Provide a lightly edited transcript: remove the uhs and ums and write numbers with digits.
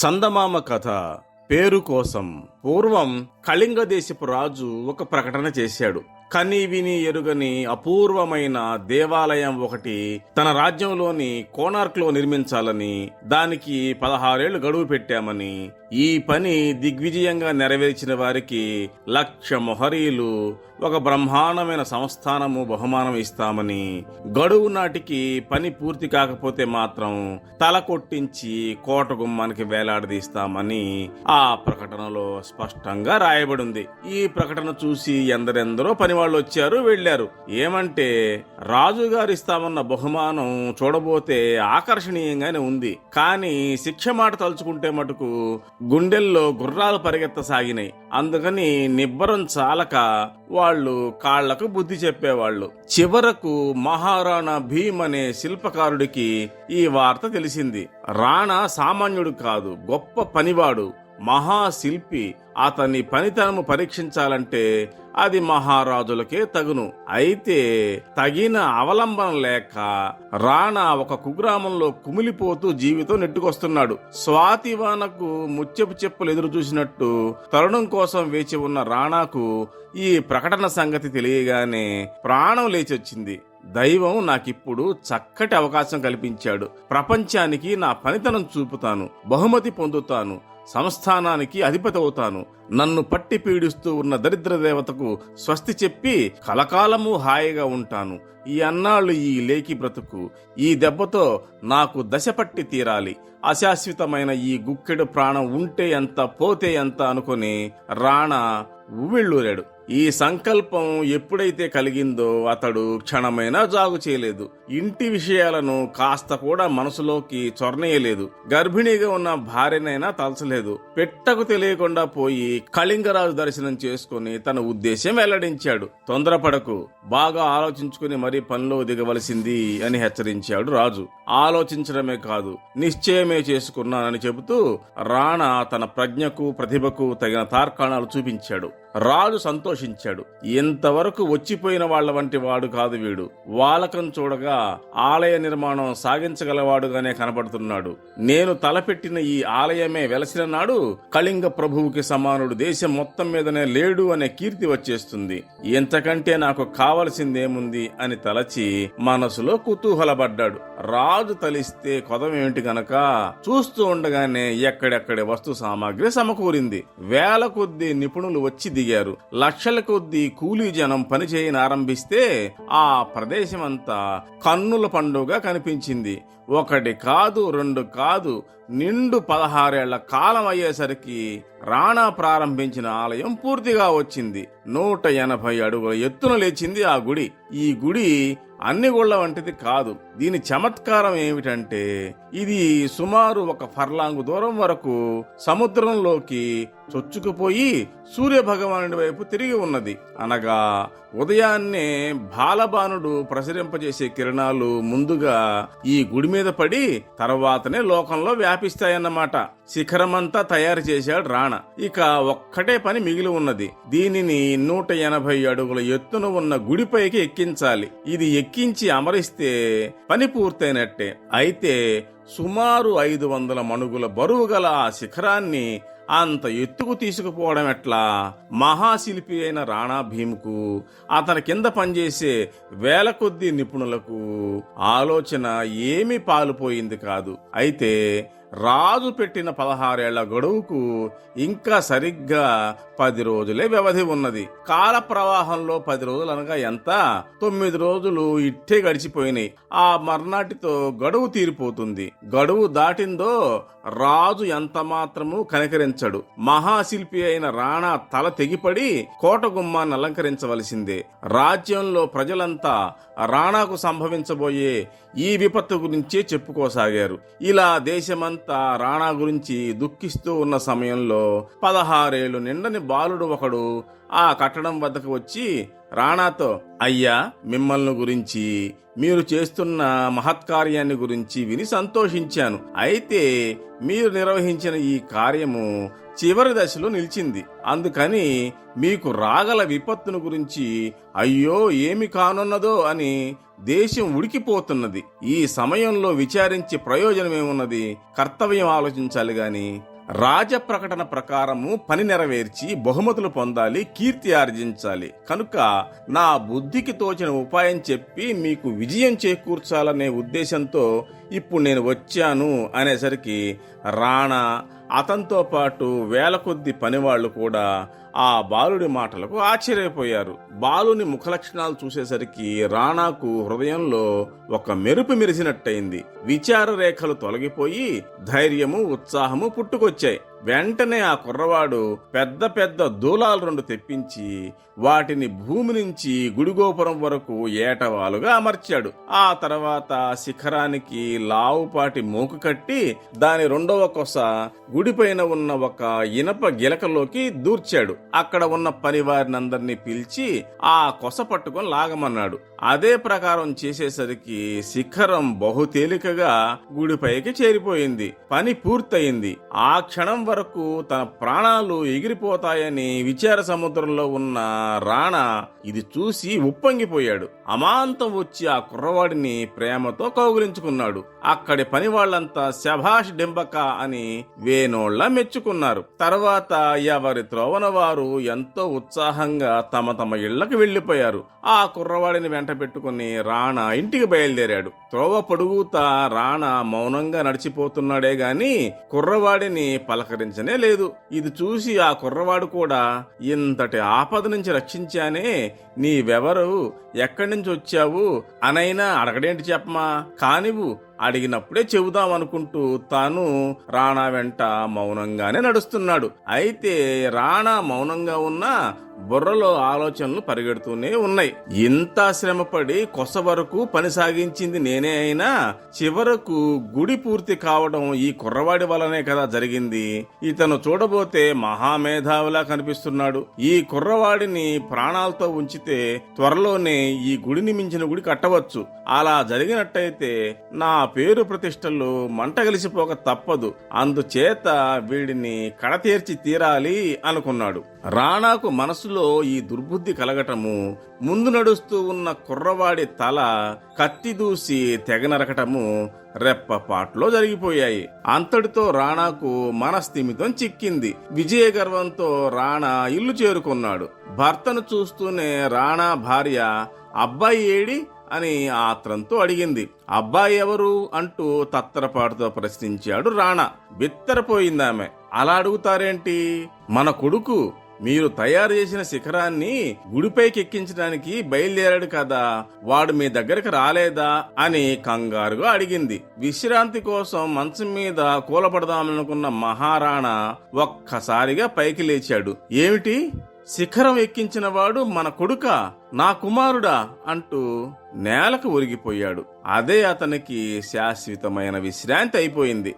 చందమామ కథ. పేరు కోసం. పూర్వం కళింగ దేశపు రాజు ఒక ప్రకటన చేశాడు. కని విని ఎరుగని అపూర్వమైన దేవాలయం ఒకటి తన రాజ్యంలోని కోనార్క్ లో నిర్మించాలని, దానికి 16 ఏళ్లు గడువు పెట్టామని, ఈ పని దిగ్విజయంగా నెరవేర్చిన వారికి 1,00,000 మొహరీలు, ఒక బ్రహ్మాండమైన సంస్థానము బహుమానం ఇస్తామని, గడువు నాటికి పని పూర్తి కాకపోతే మాత్రం తల కొట్టించి కోట గుమ్మానికి వేలాడదీస్తామని ఆ ప్రకటనలో స్పష్టంగా రాయబడింది. ఈ ప్రకటన చూసి ఎందరెందరో పనివాళ్ళు వచ్చారు, వెళ్లారు. ఏమంటే రాజుగారు ఇస్తామన్న బహుమానం చూడబోతే ఆకర్షణీయంగానే ఉంది, కానీ శిక్ష మాట తలుచుకుంటే మటుకు గుండెల్లో గుర్రాలు పరిగెత్తసాగినాయి. అందుకని నిబ్బరం చాలక వాళ్ళు కాళ్లకు బుద్ధి చెప్పేవాళ్లు. చివరకు మహారాణా భీమ్ అనే శిల్పకారుడికి ఈ వార్త తెలిసింది. రాణా సామాన్యుడు కాదు, గొప్ప పనివాడు, మహాశిల్పి. అతని పనితనము పరీక్షించాలంటే అది మహారాజులకే తగును. అయితే తగిన అవలంబన లేక రాణా ఒక కుగ్రామంలో కుమిలిపోతూ జీవితం నెట్టుకొస్తున్నాడు. స్వాతివానకు ముత్యపు చెప్పులు ఎదురు చూసినట్టు తరుణం కోసం వేచి ఉన్న రాణాకు ఈ ప్రకటన సంగతి తెలియగానే ప్రాణం లేచొచ్చింది. దైవం నాకిప్పుడు చక్కటి అవకాశం కల్పించాడు. ప్రపంచానికి నా పనితనం చూపుతాను, బహుమతి పొందుతాను, సంస్థానానికి అధిపతి అవుతాను. నన్ను పట్టి పీడిస్తూ ఉన్న దరిద్ర దేవతకు స్వస్తి చెప్పి కలకాలము హాయిగా ఉంటాను. ఈ అన్నాళ్ళు ఈ లేకి బ్రతుకు, ఈ దెబ్బతో నాకు దశ పట్టి తీరాలి. అశాశ్వతమైన ఈ గుక్కెడు ప్రాణం ఉంటే ఎంత పోతే ఎంత అనుకుని రాణా ఉవ్విళ్ళూరాడు. ఈ సంకల్పం ఎప్పుడైతే కలిగిందో అతడు క్షణమైనా జాగు చేయలేదు. ఇంటి విషయాలను కాస్త కూడా మనసులోకి చొరనేయలేదు. గర్భిణీగా ఉన్న భార్యనైనా తలచలేదు. పెట్టకు తెలియకుండా పోయి కళింగరాజు దర్శనం చేసుకుని తన ఉద్దేశం వెల్లడించాడు. తొందరపడకు, బాగా ఆలోచించుకుని మరీ పనిలో దిగవలసింది అని హెచ్చరించాడు రాజు. ఆలోచించడమే కాదు, నిశ్చయమే చేసుకున్నానని చెబుతూ రాణా తన ప్రజ్ఞకు ప్రతిభకు తగిన తార్కాణాలు చూపించాడు. రాజు సంతోషించాడు. ఇంతవరకు వచ్చిపోయిన వాళ్ల వంటి వాడు కాదు వీడు. వాలకం చూడగా ఆలయ నిర్మాణం సాగించగలవాడుగానే కనబడుతున్నాడు. నేను తలపెట్టిన ఈ ఆలయమే వెలసిన నాడు కళింగ ప్రభువుకి సమానుడు దేశం మొత్తం మీదనే లేడు అనే కీర్తి వచ్చేస్తుంది. ఇంతకంటే నాకు కావలసిందేముంది అని తలచి మనసులో కుతూహలపడ్డాడు. రాజు తలిస్తే కొదమేమిటి గనక చూస్తూ ఉండగానే ఎక్కడెక్కడి వస్తు సామాగ్రి సమకూరింది. వేల కొద్దీ నిపుణులు వచ్చి దిగారు. లక్షల కొద్దీ కూలీ జనం పనిచేయని ఆరంభిస్తే ఆ ప్రదేశమంతా కన్నుల పండుగ కనిపించింది. ఒకటి కాదు, రెండు కాదు, నిండు 16 ఏళ్ల కాలం అయ్యేసరికి రాణా ప్రారంభించిన ఆలయం పూర్తిగా వచ్చింది. 180 అడుగుల ఎత్తున లేచింది ఆ గుడి. ఈ గుడి అన్ని గుళ్ల వంటిది కాదు. దీని చమత్కారం ఏమిటంటే ఇది సుమారు 1 ఫర్లాంగు దూరం వరకు సముద్రంలోకి చొచ్చుకుపోయి సూర్య భగవానుడి వైపు తిరిగి ఉన్నది. అనగా ఉదయాన్నే బాలబానుడు ప్రసరింపజేసే కిరణాలు ముందుగా ఈ గుడి మీద పడి తర్వాతనే లోకంలో వ్యాపిస్తాయన్నమాట. శిఖరమంతా తయారు చేశాడు రాణా. ఇక ఒక్కటే పని మిగిలి ఉన్నది. దీనిని 180 అడుగుల ఎత్తున ఉన్న గుడిపైకి ఎక్కించాలి. ఇది ఎక్కించి అమరిస్తే పని పూర్తయినట్టే. అయితే సుమారు 500 మణుగుల బరువు గల ఆ శిఖరాన్ని అంత ఎత్తుకు తీసుకుపోవడం ఎట్లా? మహాశిల్పి అయిన రాణా భీముకు, అతని కింద పనిచేసే వేల కొద్ది నిపుణులకు ఆలోచన ఏమీ పాలుపోయింది కాదు. అయితే రాజు పెట్టిన 16 ఏళ్ల గడువుకు ఇంకా సరిగ్గా 10 రోజులే వ్యవధి ఉన్నది. కాల ప్రవాహంలో 10 రోజులు అనగా ఎంత? 9 రోజులు ఇట్టే గడిచిపోయినాయి. ఆ మర్నాటితో గడువు తీరిపోతుంది. గడువు దాటిందో రాజు ఎంత మాత్రము కనికరించడు. మహాశిల్పి అయిన రాణా తల తెగిపడి కోట గుమ్మాన్ని అలంకరించవలసిందే. రాజ్యంలో ప్రజలంతా రాణాకు సంభవించబోయే ఈ విపత్తు గురించే చెప్పుకోసాగారు. ఇలా దేశమంతా రాణా గురించి దుఃఖిస్తూ ఉన్న సమయంలో 16 ఏళ్లు నిండని బాలుడు ఒకడు ఆ కట్టడం వద్దకు వచ్చి రాణాతో, అయ్యా, మిమ్మల్ని గురించి, మీరు చేస్తున్న మహత్కార్యాన్ని గురించి విని సంతోషించాను. అయితే మీరు నిర్వహించిన ఈ కార్యము చివరి దశలో నిలిచింది. అందుకని మీకు రాగల విపత్తును గురించి అయ్యో ఏమి కానున్నదో అని దేశం ఉడికిపోతున్నది. ఈ సమయంలో విచారించి ప్రయోజనమేమున్నది? కర్తవ్యం ఆలోచించాలి గాని రాజ ప్రకటన ప్రకారము పని నెరవేర్చి బహుమతులు పొందాలి, కీర్తి ఆర్జించాలి. కనుక నా బుద్ధికి తోచిన ఉపాయం చెప్పి మీకు విజయం చేకూర్చాలనే ఉద్దేశంతో ఇప్పుడు నేను వచ్చాను అనేసరికి రాణా, అతనితో పాటు వేల కొద్ది పనివాళ్లు కూడా ఆ బాలుడి మాటలకు ఆశ్చర్యపోయారు. బాలుని ముఖలక్షణాలు చూసేసరికి రాణాకు హృదయంలో ఒక మెరుపు మెరిసినట్టయింది. విచార రేఖలు తొలగిపోయి ధైర్యము, ఉత్సాహము పుట్టుకొచ్చాయి. వెంటనే ఆ కుర్రవాడు పెద్ద పెద్ద దూలాలు 2 తెప్పించి వాటిని భూమి నుంచి గుడిగోపురం వరకు ఏటవాలుగా అమర్చాడు. ఆ తర్వాత శిఖరానికి లావుపాటి మోకు కట్టి దాని 2వ కొస గుడిపైన ఉన్న ఒక ఇనప గిలకలోకి దూర్చాడు. అక్కడ ఉన్న పనివారినందరినీ పిలిచి ఆ కొస పట్టుకొని లాగమన్నాడు. అదే ప్రకారం చేసేసరికి శిఖరం బహుతేలికగా గుడిపైకి చేరిపోయింది. పని పూర్తయింది. ఆ క్షణం వరకు తన ప్రాణాలు ఎగిరిపోతాయని విచార సముద్రంలో ఉన్న రాణా ఇది చూసి ఉప్పొంగిపోయాడు. అమాంతం వచ్చి ఆ కుర్రవాడిని ప్రేమతో కౌగిలించుకున్నాడు. అక్కడి పని వాళ్లంతా శభాష్ డింబక అని వేనోళ్ల మెచ్చుకున్నారు. తర్వాత ఎవరి త్రోవన వారు ఎంతో ఉత్సాహంగా తమ తమ ఇళ్లకు వెళ్లిపోయారు. ఆ కుర్రవాడిని వెంట పెట్టుకుని రాణా ఇంటికి బయలుదేరాడు. త్రోవ పొడుగుతా రాణా మౌనంగా నడిచిపోతున్నాడే గాని కుర్రవాడిని పలకరించనే లేదు. ఇది చూసి ఆ కుర్రవాడు కూడా, ఇంతటి ఆపద నుంచి రక్షించానే, నీవెవరు, ఎక్కడి నుంచి వచ్చావు అనైనా అడగడేంటి చెప్పమా, కానివు అడిగినప్పుడే చెబుదామనుకుంటూ తాను రాణా వెంట మౌనంగానే నడుస్తున్నాడు. అయితే రాణా మౌనంగా ఉన్నా బుర్రలో ఆలోచనలు పరిగెడుతూనే ఉన్నాయి. ఇంత శ్రమపడి కొస వరకు పని సాగించింది నేనే అయినా చివరకు గుడి పూర్తి కావడం ఈ కుర్రవాడి వల్లనే కదా జరిగింది. ఇతను చూడబోతే మహామేధావిలా కనిపిస్తున్నాడు. ఈ కుర్రవాడిని ప్రాణాలతో ఉంచితే త్వరలోనే ఈ గుడిని మించిన గుడి కట్టవచ్చు. అలా జరిగినట్టయితే నా పేరు ప్రతిష్టలు మంటగలిసిపోక తప్పదు. అందుచేత వీడిని కడతీర్చి తీరాలి అనుకున్నాడు. రాణాకు మనసులో ఈ దుర్బుద్ధి కలగటము, ముందు నడుస్తూ ఉన్న కుర్రవాడి తల కత్తి దూసి తెగనరకటము రెప్పపాట్లో జరిగిపోయాయి. అంతటితో రాణాకు మనస్థిమితం చిక్కింది. విజయ గర్వంతో రాణా ఇల్లు చేరుకున్నాడు. భర్తను చూస్తూనే రాణా భార్య, అబ్బాయి ఏడి అని ఆత్రంతో అడిగింది. అబ్బాయి ఎవరు అంటూ తత్తరపాటుతో ప్రశ్నించాడు రాణా. బిత్తరపోయిందామె. అలా అడుగుతారేంటి, మన కొడుకు మీరు తయారు చేసిన శిఖరాన్ని గుడిపైకి ఎక్కించడానికి బయలుదేరాడు కదా, వాడు మీ దగ్గరికి రాలేదా అని కంగారుగా అడిగింది. విశ్రాంతి కోసం మంచం మీద కూలపడదామనుకున్న మహారాణా ఒక్కసారిగా పైకి లేచాడు. ఏమిటి, శిఖరం ఎక్కించిన వాడు మన కొడుకా, నా కుమారుడా అంటూ నేలకు ఒరిగిపోయాడు. అదే అతనికి శాశ్వతమైన విశ్రాంతి అయిపోయింది.